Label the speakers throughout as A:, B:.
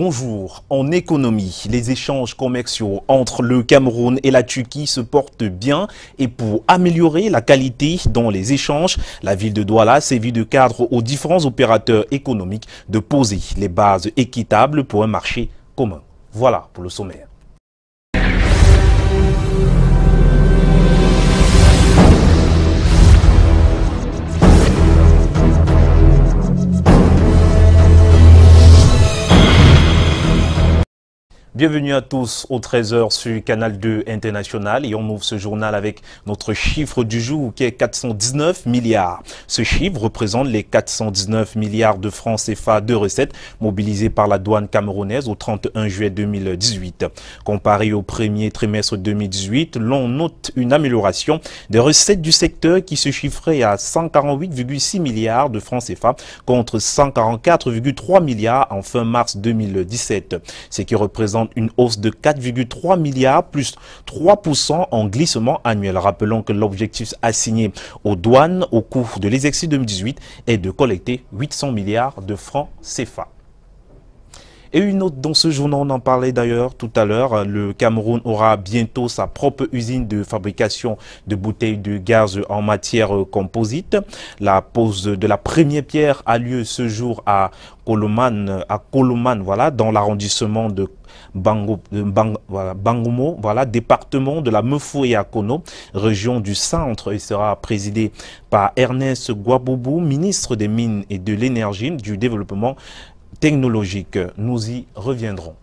A: Bonjour. En économie, les échanges commerciaux entre le Cameroun et la Turquie se portent bien et pour améliorer la qualité dans les échanges, la ville de Douala sévit de cadre aux différents opérateurs économiques de poser les bases équitables pour un marché commun. Voilà pour le sommaire. Bienvenue à tous au 13h sur Canal 2 International et on ouvre ce journal avec notre chiffre du jour qui est 419 milliards. Ce chiffre représente les 419 milliards de francs CFA de recettes mobilisées par la douane camerounaise au 31 juillet 2018. Comparé au premier trimestre 2018, l'on note une amélioration des recettes du secteur qui se chiffrait à 148,6 milliards de francs CFA contre 144,3 milliards en fin mars 2017, ce qui représente une hausse de 4,3 milliards plus 3% en glissement annuel. Rappelons que l'objectif assigné aux douanes au cours de l'exercice 2018 est de collecter 800 milliards de francs CFA. Et une autre dans ce journal, on en parlait d'ailleurs tout à l'heure, le Cameroun aura bientôt sa propre usine de fabrication de bouteilles de gaz en matière composite. La pose de la première pierre a lieu ce jour à Koloman, voilà, dans l'arrondissement de Bangomo, voilà, département de la Mefou et Akono, région du centre, et sera présidé par Ernest Gwaboubou, ministre des Mines et de l'Énergie, du Développement technologique. Nous y reviendrons.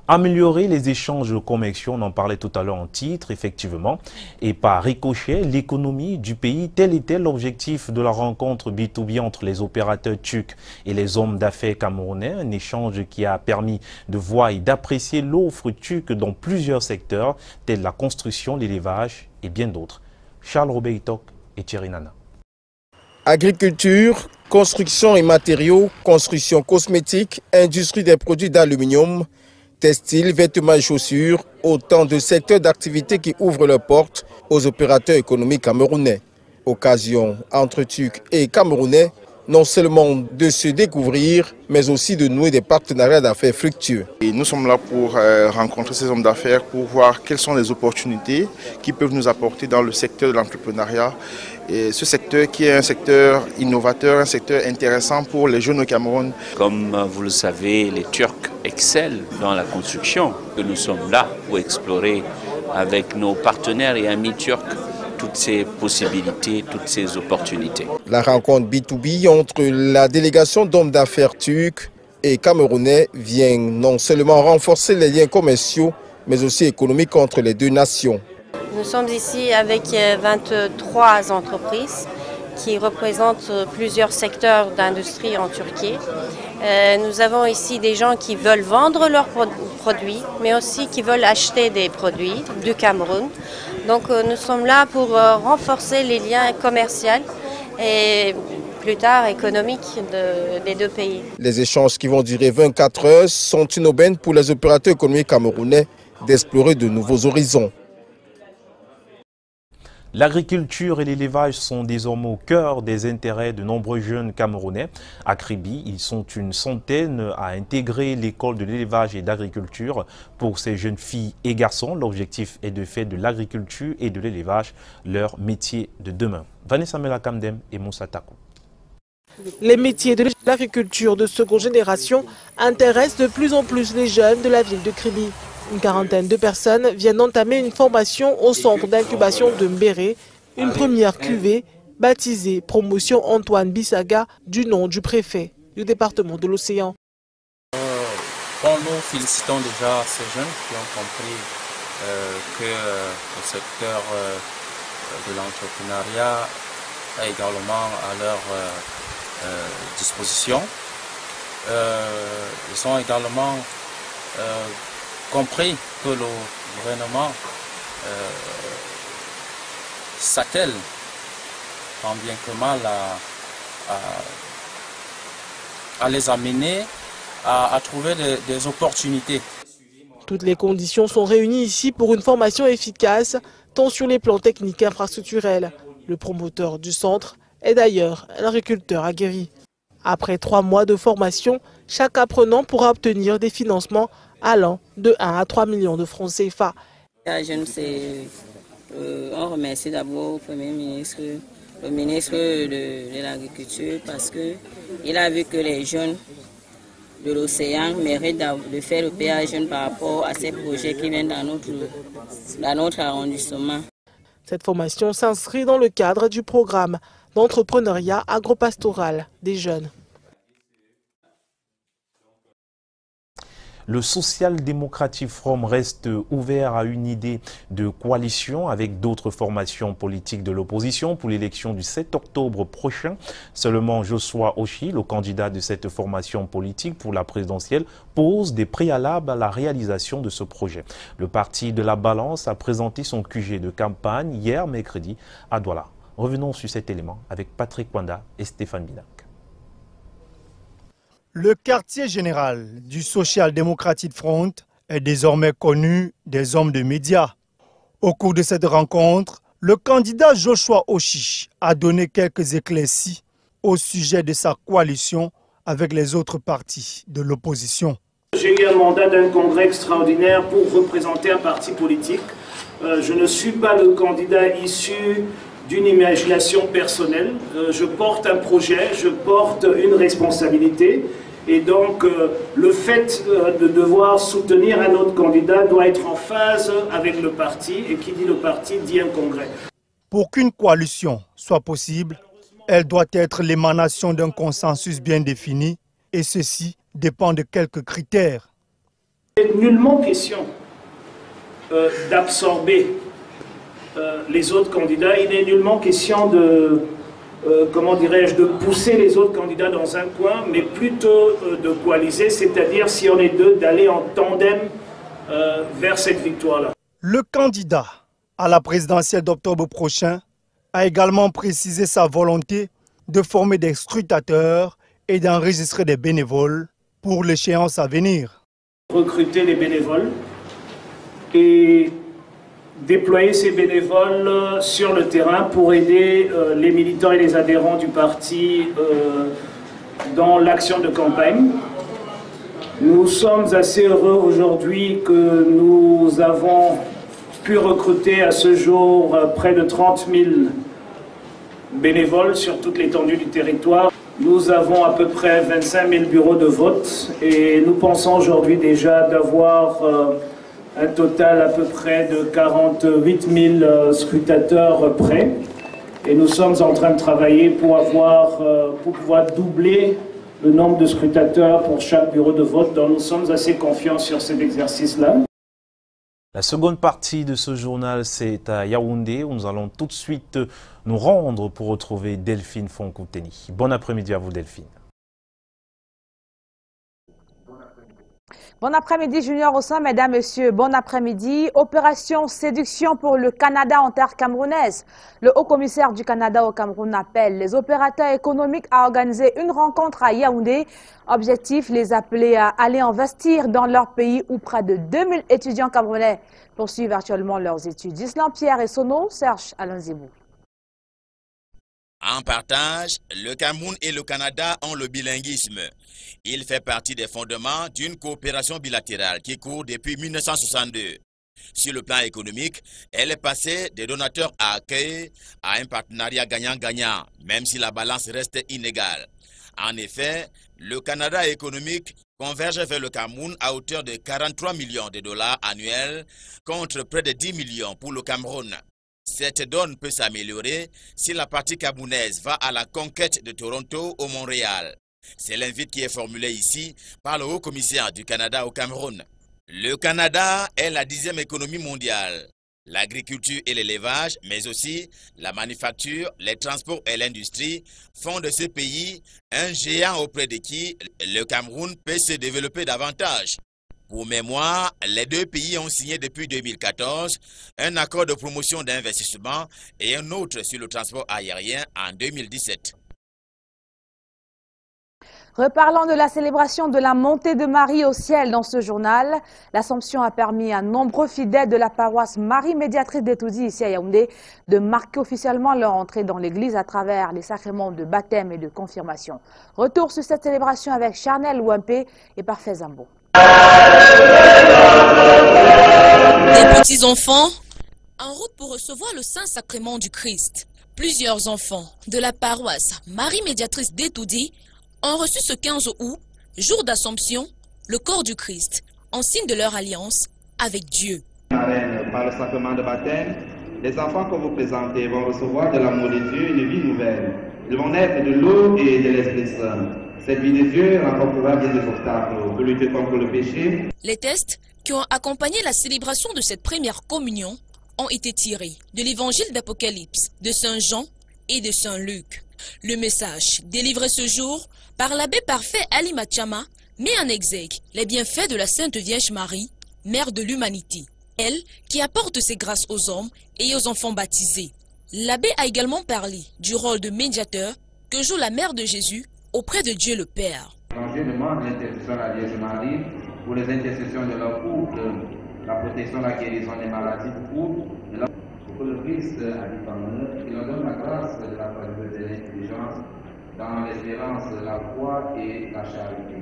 A: Améliorer les échanges commerciaux, on en parlait tout à l'heure en titre, effectivement, et par ricochet, l'économie du pays, tel était l'objectif de la rencontre B2B entre les opérateurs turcs et les hommes d'affaires camerounais, un échange qui a permis de voir et d'apprécier l'offre turque dans plusieurs secteurs, tels la construction, l'élevage et bien d'autres. Charles Robert Itok et Thierry Nana.
B: Agriculture, construction et matériaux, construction cosmétique, industrie des produits d'aluminium, textile, vêtements et chaussures, autant de secteurs d'activité qui ouvrent leurs portes aux opérateurs économiques camerounais. Occasion entre Turcs et Camerounais, non seulement de se découvrir, mais aussi de nouer des partenariats d'affaires fructueux.
C: Et nous sommes là pour rencontrer ces hommes d'affaires, pour voir quelles sont les opportunités qui peuvent nous apporter dans le secteur de l'entrepreneuriat. Et ce secteur qui est un secteur innovateur, un secteur intéressant pour les jeunes au Cameroun.
D: Comme vous le savez, les Turcs excellent dans la construction. Nous sommes là pour explorer avec nos partenaires et amis turcs toutes ces possibilités, toutes ces opportunités.
B: La rencontre B2B entre la délégation d'hommes d'affaires turcs et camerounais vient non seulement renforcer les liens commerciaux, mais aussi économiques entre les deux nations.
E: Nous sommes ici avec 23 entreprises qui représentent plusieurs secteurs d'industrie en Turquie. Nous avons ici des gens qui veulent vendre leurs produits, mais aussi qui veulent acheter des produits du Cameroun. Donc nous sommes là pour renforcer les liens commerciaux et plus tard économiques des deux pays.
B: Les échanges qui vont durer 24 heures sont une aubaine pour les opérateurs économiques camerounais d'explorer de nouveaux horizons.
A: L'agriculture et l'élevage sont désormais au cœur des intérêts de nombreux jeunes Camerounais. À Kribi, ils sont une centaine à intégrer l'école de l'élevage et d'agriculture. Pour ces jeunes filles et garçons, l'objectif est de faire de l'agriculture et de l'élevage leur métier de demain. Vanessa Melakamdem et Moussa Takou.
F: Les métiers de l'agriculture de seconde génération intéressent de plus en plus les jeunes de la ville de Kribi. Une quarantaine de personnes viennent d'entamer une formation au centre d'incubation de Mbéré, une première cuvée baptisée Promotion Antoine Bissaga du nom du préfet du département de l'Océan.
G: Nous félicitons déjà ces jeunes qui ont compris que le secteur de l'entrepreneuriat est également à leur disposition. Ils ont également compris que le gouvernement s'attelle tant bien que mal à les amener à trouver des opportunités.
F: Toutes les conditions sont réunies ici pour une formation efficace, tant sur les plans techniques qu'infrastructurels. Le promoteur du centre est d'ailleurs un agriculteur aguerri. Après 3 mois de formation, chaque apprenant pourra obtenir des financements allant de 1 à 3 millions de francs CFA.
H: On remercie d'abord le Premier ministre, le ministre de l'Agriculture, parce qu'il a vu que les jeunes de l'océan méritent de faire le PA jeune par rapport à ces projets qui viennent dans notre arrondissement.
F: Cette formation s'inscrit dans le cadre du programme d'entrepreneuriat agropastoral des jeunes.
A: Le Social Democratic Front reste ouvert à une idée de coalition avec d'autres formations politiques de l'opposition pour l'élection du 7 octobre prochain. Seulement Joshua Oshi, le candidat de cette formation politique pour la présidentielle, pose des préalables à la réalisation de ce projet. Le parti de la Balance a présenté son QG de campagne hier mercredi à Douala. Revenons sur cet élément avec Patrick Wanda et Stéphane Binak.
I: Le quartier général du Social Democratic Front est désormais connu des hommes de médias. Au cours de cette rencontre, le candidat Joshua Oshi a donné quelques éclaircies au sujet de sa coalition avec les autres partis de l'opposition.
J: J'ai eu un mandat d'un congrès extraordinaire pour représenter un parti politique. Je ne suis pas le candidat issu d'une imagination personnelle. Je porte un projet, je porte une responsabilité. Et donc, le fait de devoir soutenir un autre candidat doit être en phase avec le parti. Et qui dit le parti dit un congrès.
I: Pour qu'une coalition soit possible, elle doit être l'émanation d'un consensus bien défini. Et ceci dépend de quelques critères.
J: Il n'est nullement question d'absorber les autres candidats. Il n'est nullement question de... de pousser les autres candidats dans un coin, mais plutôt de coaliser, c'est-à-dire, si on est deux, d'aller en tandem vers cette victoire-là.
I: Le candidat à la présidentielle d'octobre prochain a également précisé sa volonté de former des scrutateurs et d'enregistrer des bénévoles pour l'échéance à venir.
J: Recruter les bénévoles et déployer ces bénévoles sur le terrain pour aider les militants et les adhérents du parti dans l'action de campagne. Nous sommes assez heureux aujourd'hui que nous avons pu recruter à ce jour près de 30 000 bénévoles sur toute l'étendue du territoire. Nous avons à peu près 25 000 bureaux de vote et nous pensons aujourd'hui déjà d'avoir un total à peu près de 48 000 scrutateurs prêts. Et nous sommes en train de travailler pour pouvoir doubler le nombre de scrutateurs pour chaque bureau de vote. Donc nous sommes assez confiants sur cet exercice-là.
A: La seconde partie de ce journal, c'est à Yaoundé, où nous allons tout de suite nous rendre pour retrouver Delphine Fonkouteni. Bon après-midi à vous, Delphine.
K: Bon après-midi, Junior Ossan, mesdames, messieurs, bon après-midi. Opération séduction pour le Canada en terre camerounaise. Le haut-commissaire du Canada au Cameroun appelle les opérateurs économiques à organiser une rencontre à Yaoundé. Objectif, les appeler à aller investir dans leur pays où près de 2000 étudiants camerounais poursuivent actuellement leurs études. Islam Pierre et Sono, Serge Alain Zibou.
L: En partage, le Cameroun et le Canada ont le bilinguisme. Il fait partie des fondements d'une coopération bilatérale qui court depuis 1962. Sur le plan économique, elle est passée des donateurs à accueil à un partenariat gagnant-gagnant, même si la balance reste inégale. En effet, le Canada économique converge vers le Cameroun à hauteur de 43 millions de dollars annuels contre près de 10 millions pour le Cameroun. Cette donne peut s'améliorer si la partie camerounaise va à la conquête de Toronto au Montréal. C'est l'invite qui est formulé ici par le haut-commissaire du Canada au Cameroun. Le Canada est la 10e économie mondiale. L'agriculture et l'élevage, mais aussi la manufacture, les transports et l'industrie font de ce pays un géant auprès de qui le Cameroun peut se développer davantage. Pour mémoire, les deux pays ont signé depuis 2014 un accord de promotion d'investissement et un autre sur le transport aérien en 2017.
K: Reparlons de la célébration de la montée de Marie au ciel dans ce journal. L'Assomption a permis à nombreux fidèles de la paroisse Marie Médiatrice d'Etoudi ici à Yaoundé de marquer officiellement leur entrée dans l'église à travers les sacrements de baptême et de confirmation. Retour sur cette célébration avec Charnel Ouampé et Parfait Zambo.
M: Des petits-enfants en route pour recevoir le Saint-Sacrement du Christ. Plusieurs enfants de la paroisse Marie Médiatrice d'Etoudi ont reçu ce 15 août, jour d'Assomption, le corps du Christ, en signe de leur alliance avec Dieu.
N: Par le sacrement de baptême, les enfants que vous présentez vont recevoir de l'amour de Dieu une vie nouvelle. Ils vont naître de l'eau et de l'Esprit Saint. Cette vie de Dieu remportera bien des obstacles pour lutter contre le péché.
M: Les textes qui ont accompagné la célébration de cette première communion ont été tirés de l'évangile d'Apocalypse, de Saint Jean et de Saint Luc. Le message délivré ce jour par l'abbé Parfait Ali Machama met en exergue les bienfaits de la Sainte Vierge Marie, Mère de l'humanité. Elle qui apporte ses grâces aux hommes et aux enfants baptisés. L'abbé a également parlé du rôle de médiateur que joue la Mère de Jésus auprès de Dieu le Père.
N: L'Évangile demande l'intercession à la Vierge Marie pour les intercessions de leur couple, la protection, la guérison des maladies du couple, pour que le Christ habite en eux, il leur donne la grâce de la sagesse et de l'intelligence dans l'espérance, la foi et la charité.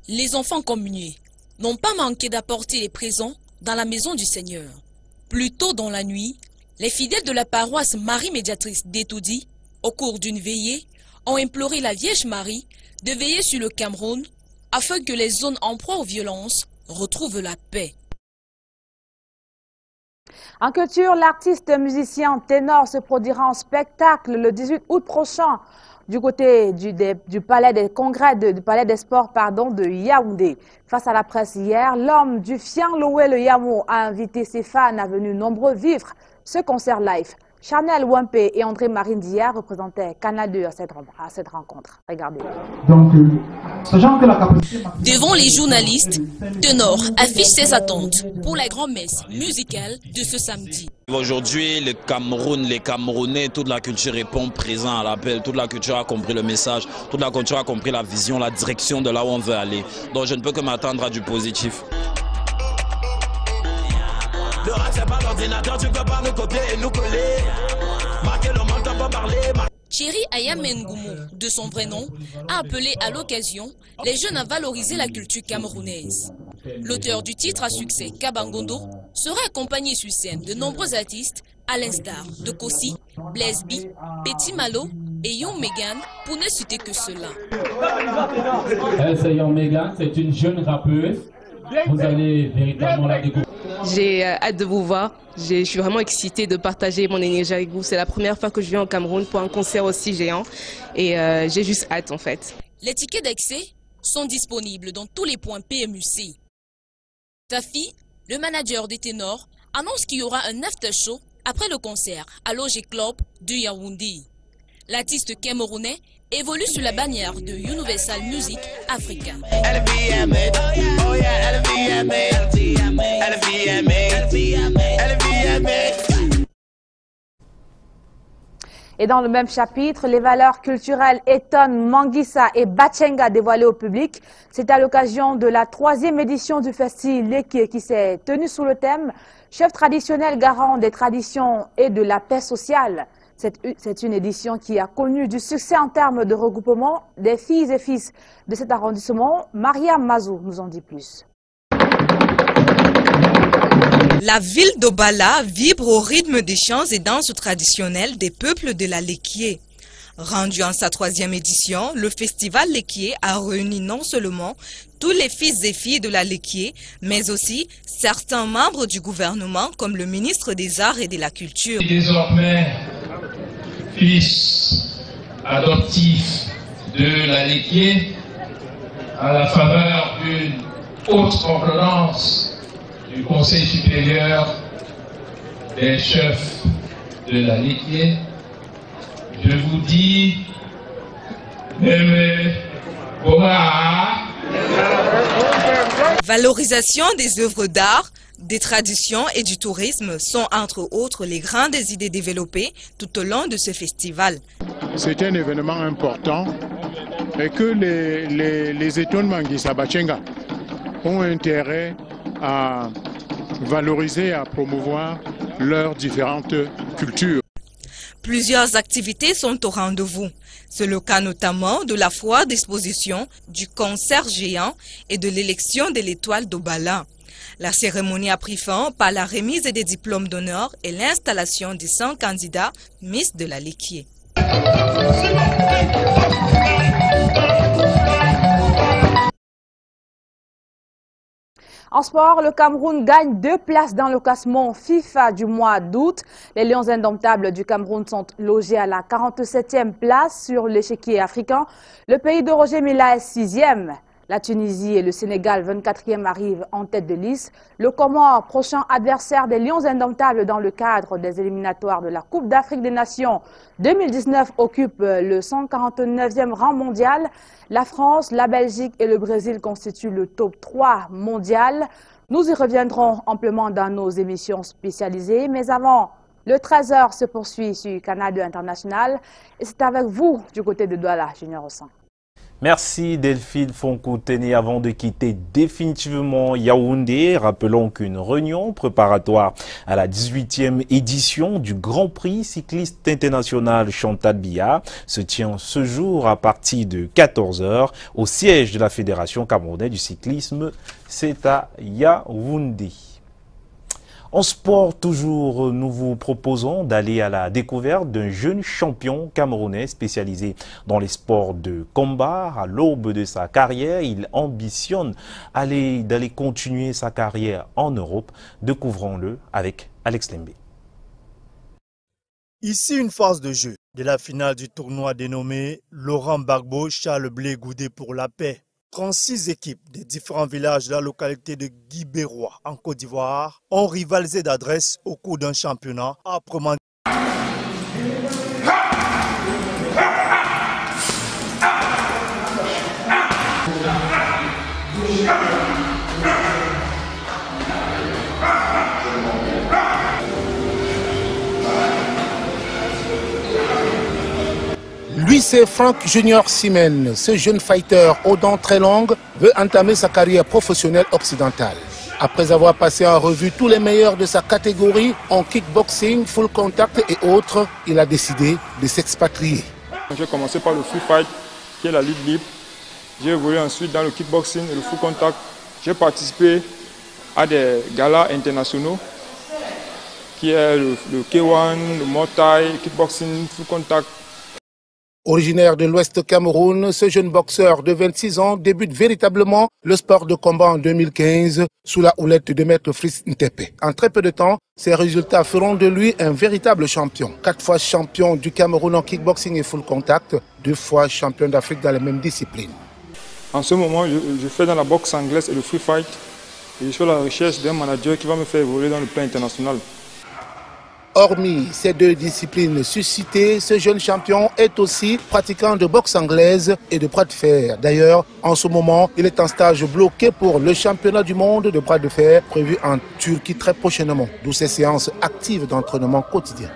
M: Les enfants communiés n'ont pas manqué d'apporter les présents dans la maison du Seigneur. Plus tôt dans la nuit, les fidèles de la paroisse Marie Médiatrice d'Etoudi, au cours d'une veillée, ont imploré la Vierge Marie de veiller sur le Cameroun afin que les zones en proie aux violences retrouvent la paix.
K: En culture, l'artiste musicien ténor se produira en spectacle le 18 août prochain du côté du palais des congrès, du palais des sports de Yaoundé. Face à la presse hier, l'homme du Fiang Loué le Yamou a invité ses fans à venir nombreux vivre ce concert live. Charnel Ouampé et André Marindia représentaient Canal 2 à cette rencontre. Regardez.
M: Devant les journalistes, Ténor affiche ses attentes pour la grand-messe musicale de ce samedi.
O: Aujourd'hui, le Cameroun, les Camerounais, toute la culture répond présent à l'appel. Toute la culture a compris le message, toute la culture a compris la vision, la direction de là où on veut aller. Donc je ne peux que m'attendre à du positif.
M: Thierry Ayamengoumou, de son vrai nom, a appelé à l'occasion les jeunes à valoriser la culture camerounaise. L'auteur du titre à succès, Kabangondo, sera accompagné sur scène de nombreux artistes, à l'instar de Kossi, Blaise B, Petit Malo et Young Megan, pour ne citer que cela.
P: C'est Young Megan, c'est une jeune rappeuse. Vous allez véritablement la découvrir.
Q: J'ai hâte de vous voir. Je suis vraiment excitée de partager mon énergie avec vous. C'est la première fois que je viens au Cameroun pour un concert aussi géant. Et j'ai juste hâte en fait.
M: Les tickets d'accès sont disponibles dans tous les points PMUC. Tafi, le manager des ténors, annonce qu'il y aura un after show après le concert à l'OG Club de Yaoundé. L'artiste camerounais évolue sous la bannière de Universal Music Africa.
K: Et dans le même chapitre, les valeurs culturelles Eton, Manguissa et Bachenga dévoilées au public. C'est à l'occasion de la 3e édition du festival Leké qui s'est tenue sous le thème « Chef traditionnel garant des traditions et de la paix sociale ». C'est une édition qui a connu du succès en termes de regroupement des filles et fils de cet arrondissement. Maria Mazou nous en dit plus.
R: La ville d'Obala vibre au rythme des chants et danses traditionnelles des peuples de la Lekié. Rendu en sa 3e édition, le festival Lekié a réuni non seulement tous les fils et filles de la Lekié, mais aussi certains membres du gouvernement comme le ministre des Arts et de la Culture.
P: Désormais, fils adoptif de la Lekié, à la faveur d'une haute ordonnance du Conseil supérieur des chefs de la Lekié, je vous dis,
R: Valorisation des œuvres d'art, des traditions et du tourisme sont entre autres les grandes idées développées tout au long de ce festival.
S: C'est un événement important et que les étonnements de Sabachenga ont intérêt à valoriser, à promouvoir leurs différentes cultures.
R: Plusieurs activités sont au rendez-vous. C'est le cas notamment de la foire d'exposition, du concert géant et de l'élection de l'étoile d'Obala. La cérémonie a pris fin par la remise des diplômes d'honneur et l'installation des 100 candidats Miss de la Léquier.
K: En sport, le Cameroun gagne 2 places dans le classement FIFA du mois d'août. Les Lions indomptables du Cameroun sont logés à la 47e place sur l'échiquier africain. Le pays de Roger Mila est 6e. La Tunisie et le Sénégal, 24e, arrivent en tête de liste. Le Comore, prochain adversaire des Lions indomptables dans le cadre des éliminatoires de la Coupe d'Afrique des Nations 2019, occupe le 149e rang mondial. La France, la Belgique et le Brésil constituent le top 3 mondial. Nous y reviendrons amplement dans nos émissions spécialisées. Mais avant, le 13h se poursuit sur Canal 2 International. Et c'est avec vous du côté de Douala, Junior Ossan.
A: Merci Delphine Fonkouteni. Avant de quitter définitivement Yaoundé, rappelons qu'une réunion préparatoire à la 18e édition du Grand Prix cycliste international Chantal Biya se tient ce jour à partir de 14h au siège de la Fédération camerounaise du cyclisme, c'est à Yaoundé. En sport, toujours, nous vous proposons d'aller à la découverte d'un jeune champion camerounais spécialisé dans les sports de combat. À l'aube de sa carrière, il ambitionne d'aller continuer sa carrière en Europe. Découvrons-le avec Alex Lembe.
I: Ici, une phase de jeu de la finale du tournoi dénommé Laurent Gbagbo Charles Blé Goudé pour la paix. 36 équipes des différents villages de la localité de Guibérois en Côte d'Ivoire ont rivalisé d'adresse au cours d'un championnat âprement.
T: Lui, c'est Franck Junior Simen. Ce jeune fighter aux dents très longues veut entamer sa carrière professionnelle occidentale. Après avoir passé en revue tous les meilleurs de sa catégorie en kickboxing, full contact et autres, il a décidé de s'expatrier.
U: J'ai commencé par le free fight, qui est la lutte libre. J'ai évolué ensuite dans le kickboxing et le full contact. J'ai participé à des galas internationaux, qui est le K1, le Muay Thai, le kickboxing, full contact.
T: Originaire de l'Ouest Cameroun, ce jeune boxeur de 26 ans débute véritablement le sport de combat en 2015 sous la houlette de Maître Fritz Ntepe. En très peu de temps, ses résultats feront de lui un véritable champion. 4 fois champion du Cameroun en kickboxing et full contact, 2 fois champion d'Afrique dans les mêmes disciplines.
U: En ce moment, je fais dans la boxe anglaise et le free fight. Et je suis à la recherche d'un manager qui va me faire évoluer dans le plan international.
T: Hormis ces 2 disciplines suscitées, ce jeune champion est aussi pratiquant de boxe anglaise et de bras de fer. D'ailleurs, en ce moment, il est en stage bloqué pour le championnat du monde de bras de fer prévu en Turquie très prochainement, d'où ces séances actives d'entraînement quotidien.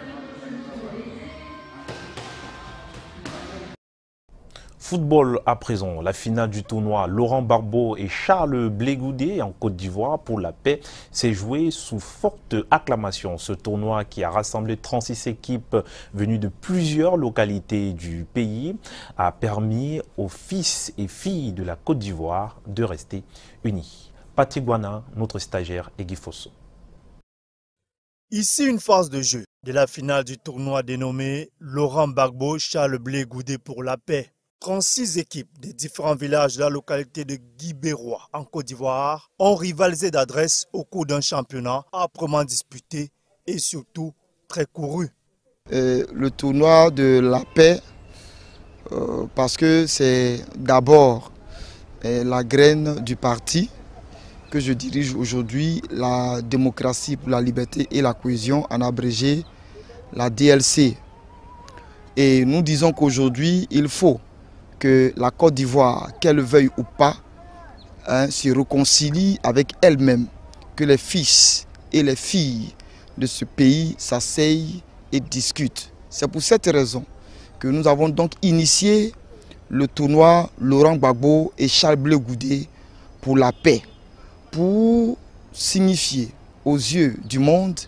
A: Football à présent, la finale du tournoi Laurent Gbagbo et Charles Blé Goudé en Côte d'Ivoire pour la paix s'est joué sous forte acclamation. Ce tournoi qui a rassemblé 36 équipes venues de plusieurs localités du pays a permis aux fils et filles de la Côte d'Ivoire de rester unis. Patrick Guana, notre stagiaire, et Guy Fosso.
I: Ici, une phase de jeu de la finale du tournoi dénommé Laurent Gbagbo Charles Blé Goudé pour la paix. 36 équipes des différents villages de la localité de Guibérois en Côte d'Ivoire ont rivalisé d'adresse au cours d'un championnat âprement disputé et surtout très couru.
V: Le tournoi de la paix, parce que c'est d'abord la graine du parti que je dirige aujourd'hui, la démocratie pour la liberté et la cohésion, en abrégé la DLC. Et nous disons qu'aujourd'hui, il faut que la Côte d'Ivoire, qu'elle veuille ou pas, se réconcilie avec elle-même, que les fils et les filles de ce pays s'asseyent et discutent. C'est pour cette raison que nous avons donc initié le tournoi Laurent Gbagbo et Charles Blé Goudé pour la paix, pour signifier aux yeux du monde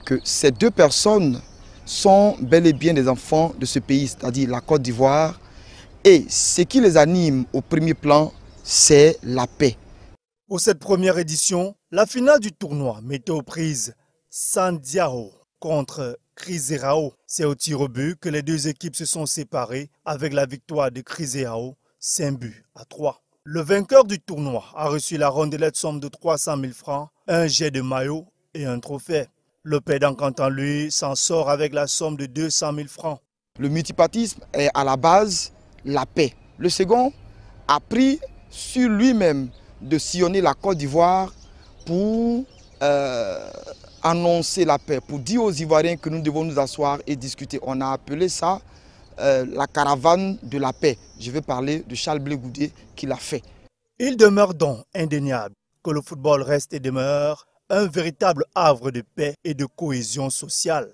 V: que ces deux personnes sont bel et bien des enfants de ce pays, c'est-à-dire la Côte d'Ivoire, et ce qui les anime au premier plan, c'est la paix.
I: Pour cette première édition, la finale du tournoi mettait aux prises Sandiao contre Crisérao. C'est au tir au but que les deux équipes se sont séparées avec la victoire de Crisérao, 5-3. Le vainqueur du tournoi a reçu la rondelette somme de 300 000 francs, un jet de maillot et un trophée. Le perdant, quant à lui, s'en sort avec la somme de 200 000 francs.
V: Le multipartisme est à la base la paix. Le second a pris sur lui-même de sillonner la Côte d'Ivoire pour annoncer la paix, pour dire aux Ivoiriens que nous devons nous asseoir et discuter. On a appelé ça la caravane de la paix. Je vais parler de Charles Blé Goudé qui l'a fait.
I: Il demeure donc indéniable que le football reste et demeure un véritable havre de paix et de cohésion sociale.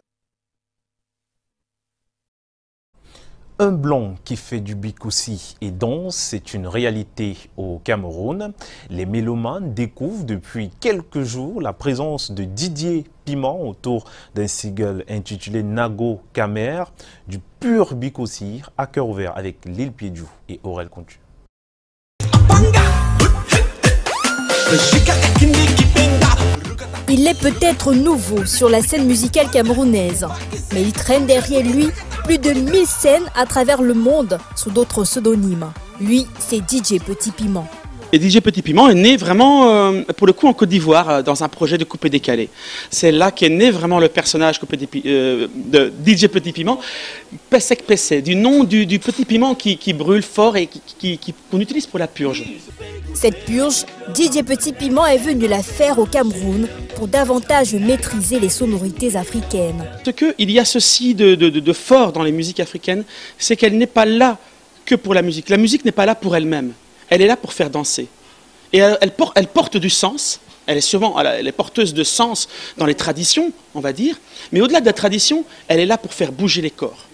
A: Un blanc qui fait du bikoussi et danse, c'est une réalité au Cameroun. Les mélomanes découvrent depuis quelques jours la présence de Didier Piment autour d'un single intitulé Nago Kamer, du pur bikoussi à cœur ouvert avec Lil Piedjou et Aurel Contu.
C: Il est peut-être nouveau sur la scène musicale camerounaise, mais il traîne derrière lui plus de 1000 scènes à travers le monde sous d'autres pseudonymes. Lui, c'est DJ Petit Piment.
D: Et DJ Petit Piment est né vraiment, pour le coup, en Côte d'Ivoire, dans un projet de coupé-décalé. C'est là qu'est né vraiment le personnage de DJ Petit Piment, Pessek Pessé, du nom du petit piment qui brûle fort et qu'on utilise pour la purge.
C: Cette purge, DJ Petit Piment est venu la faire au Cameroun pour davantage maîtriser les sonorités africaines.
D: Ce qu'il y a ceci de fort dans les musiques africaines, c'est qu'elle n'est pas là que pour la musique. La musique n'est pas là pour elle-même. Elle est là pour faire danser. Et elle porte du sens. Elle est porteuse de sens dans les traditions, on va dire. Mais au-delà de la tradition, elle est là pour faire bouger les corps.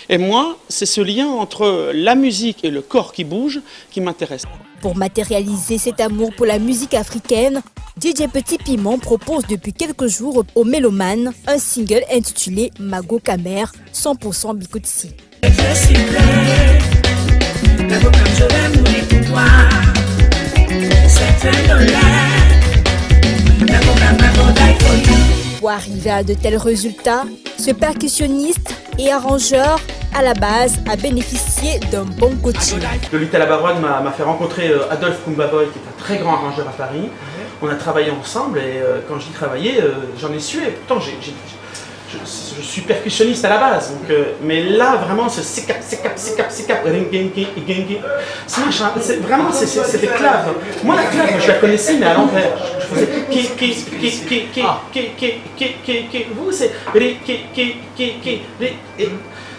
D: Et moi, c'est ce lien entre la musique et le corps qui bouge qui m'intéresse.
C: Pour matérialiser cet amour pour la musique africaine, DJ Petit Piment propose depuis quelques jours aux mélomanes un single intitulé Nago Kamer, 100% bikoussi. Pour arriver à de tels résultats, ce percussionniste et arrangeur à la base a bénéficié d'un bon coaching.
D: Lolita Labaronne m'a fait rencontrer Adolphe Kumbaboy, qui est un très grand arrangeur à Paris. On a travaillé ensemble et quand je dis travailler, j'en ai sué. Pourtant, je suis percussionniste à la base, donc, mais là vraiment c'est c'est vraiment c'est des claves. Moi la clave je la connaissais mais à l'envers. Je faisais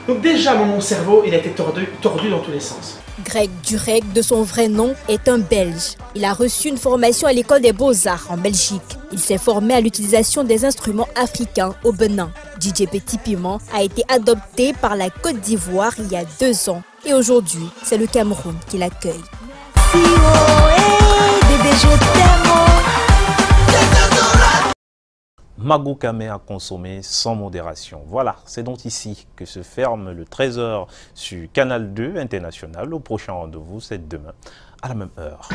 D: donc déjà mon cerveau il a été tordu dans tous les sens.
C: Greg Durek, de son vrai nom, est un Belge. Il a reçu une formation à l'école des Beaux-Arts en Belgique. Il s'est formé à l'utilisation des instruments africains au Bénin. DJ Petit Piment a été adopté par la Côte d'Ivoire il y a 2 ans. Et aujourd'hui, c'est le Cameroun qui l'accueille. Bébé, je t'aime.
A: Nago Kamer à consommer sans modération. Voilà, c'est donc ici que se ferme le 13h sur Canal 2 International. Le prochain rendez-vous, c'est demain à la même heure.